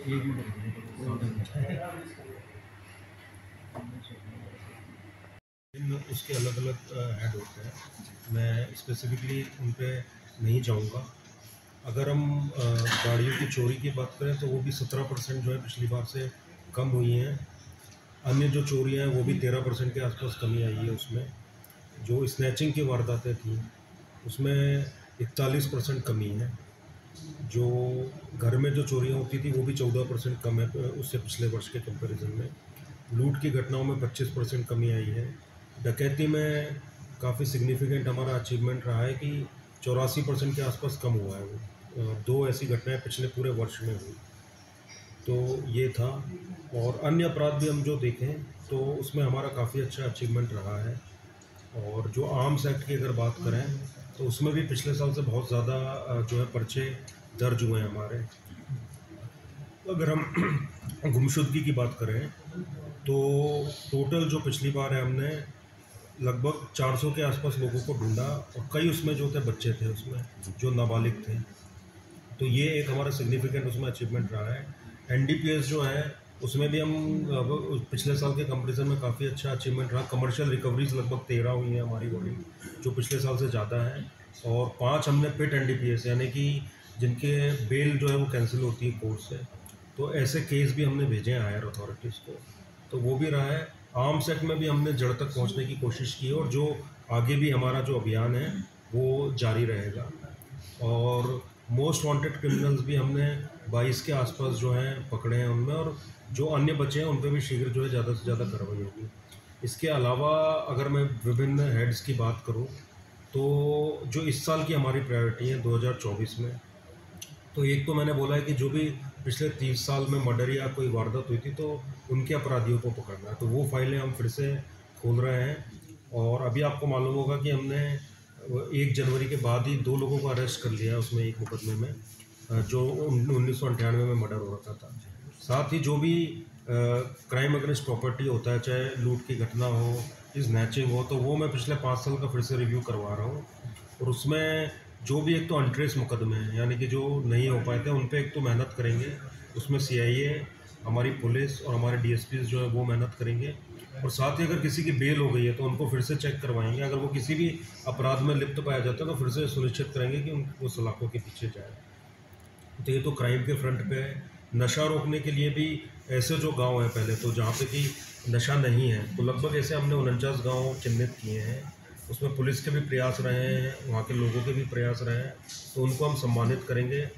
एक मिनट उसके अलग अलग हेड होते हैं। मैं स्पेसिफिकली उन पे नहीं जाऊंगा। अगर हम गाड़ियों की चोरी की बात करें तो वो भी 17% जो है पिछली बार से कम हुई हैं। अन्य जो चोरियां हैं वो भी 13% के आसपास कमी आई है। उसमें जो स्नैचिंग की वारदातें थी उसमें 41% कमी है। जो घर में जो चोरियां होती थी वो भी 14% कम है उससे पिछले वर्ष के कंपैरिजन में। लूट की घटनाओं में 25% कमी आई है। डकैती में काफ़ी सिग्निफिकेंट हमारा अचीवमेंट रहा है कि 84% के आसपास कम हुआ है वो। दो ऐसी घटनाएं पिछले पूरे वर्ष में हुई। तो ये था। और अन्य अपराध भी हम जो देखें तो उसमें हमारा काफ़ी अच्छा अचीवमेंट रहा है। और जो आर्म्स एक्ट की अगर बात करें तो उसमें भी पिछले साल से बहुत ज़्यादा जो है पर्चे दर्ज हुए हैं हमारे। अगर हम गुमशुदगी की बात करें तो टोटल जो पिछली बार है हमने लगभग 400 के आसपास लोगों को ढूंढा और कई उसमें जो थे बच्चे थे उसमें जो नाबालिग थे। तो ये एक हमारा सिग्निफिकेंट उसमें अचीवमेंट रहा है। एनडीपीएस जो है उसमें भी हम पिछले साल के कंपैरिजन में काफ़ी अच्छा अचीवमेंट रहा। कमर्शियल रिकवरीज लगभग 13 हुई हैं हमारी बड़ी, जो पिछले साल से ज़्यादा है। और 5 हमने पिट एनडीपीएस यानी कि जिनके बेल जो है वो कैंसिल होती है कोर्ट से, तो ऐसे केस भी हमने भेजे हैं हायर अथॉरिटीज़ को। तो वो भी रहा है। आर्म्स एक्ट में भी हमने जड़ तक पहुंचने की कोशिश की है और जो आगे भी हमारा जो अभियान है वो जारी रहेगा। और मोस्ट वांटेड क्रिमिनल्स भी हमने 22 के आसपास जो हैं पकड़े हैं उनमें, और जो अन्य बचे हैं उन पर भी शीघ्र जो है ज़्यादा से ज़्यादा कार्रवाई होगी। इसके अलावा अगर मैं विभिन्न हेड्स की बात करूं तो जो इस साल की हमारी प्रायोरिटी है 2024 में, तो एक तो मैंने बोला है कि जो भी पिछले 30 साल में मर्डर या कोई वारदात हुई थी तो उनके अपराधियों को पकड़ना है। तो वो फाइलें हम फिर से खोल रहे हैं। और अभी आपको मालूम होगा कि हमने 1 जनवरी के बाद ही 2 लोगों को अरेस्ट कर लिया है उसमें एक मुकदमे में, जो 1998 में मर्डर हो रखा था। साथ ही जो भी क्राइम अगेंस्ट प्रॉपर्टी होता है, चाहे लूट की घटना हो, स्नैचिंग हो, तो वो मैं पिछले 5 साल का फिर से रिव्यू करवा रहा हूँ। और उसमें जो भी एक तो अनट्रेस मुकदमे हैं यानी कि जो नहीं हो पाए थे उन पे एक तो मेहनत करेंगे। उसमें सीआईए, हमारी पुलिस और हमारे डीएसपी जो है वो मेहनत करेंगे। और साथ ही अगर किसी की बेल हो गई है तो उनको फिर से चेक करवाएंगे। अगर वो किसी भी अपराध में लिप्त पाया जाता है तो फिर से सुनिश्चित करेंगे कि वो सलाखों के पीछे जाए। तो ये तो क्राइम के फ्रंट पे है। नशा रोकने के लिए भी ऐसे जो गांव हैं पहले तो जहाँ पे कि नशा नहीं है, तो लगभग ऐसे हमने 49 गांव चिन्हित किए हैं। उसमें पुलिस के भी प्रयास रहे हैं, वहाँ के लोगों के भी प्रयास रहे हैं, तो उनको हम सम्मानित करेंगे।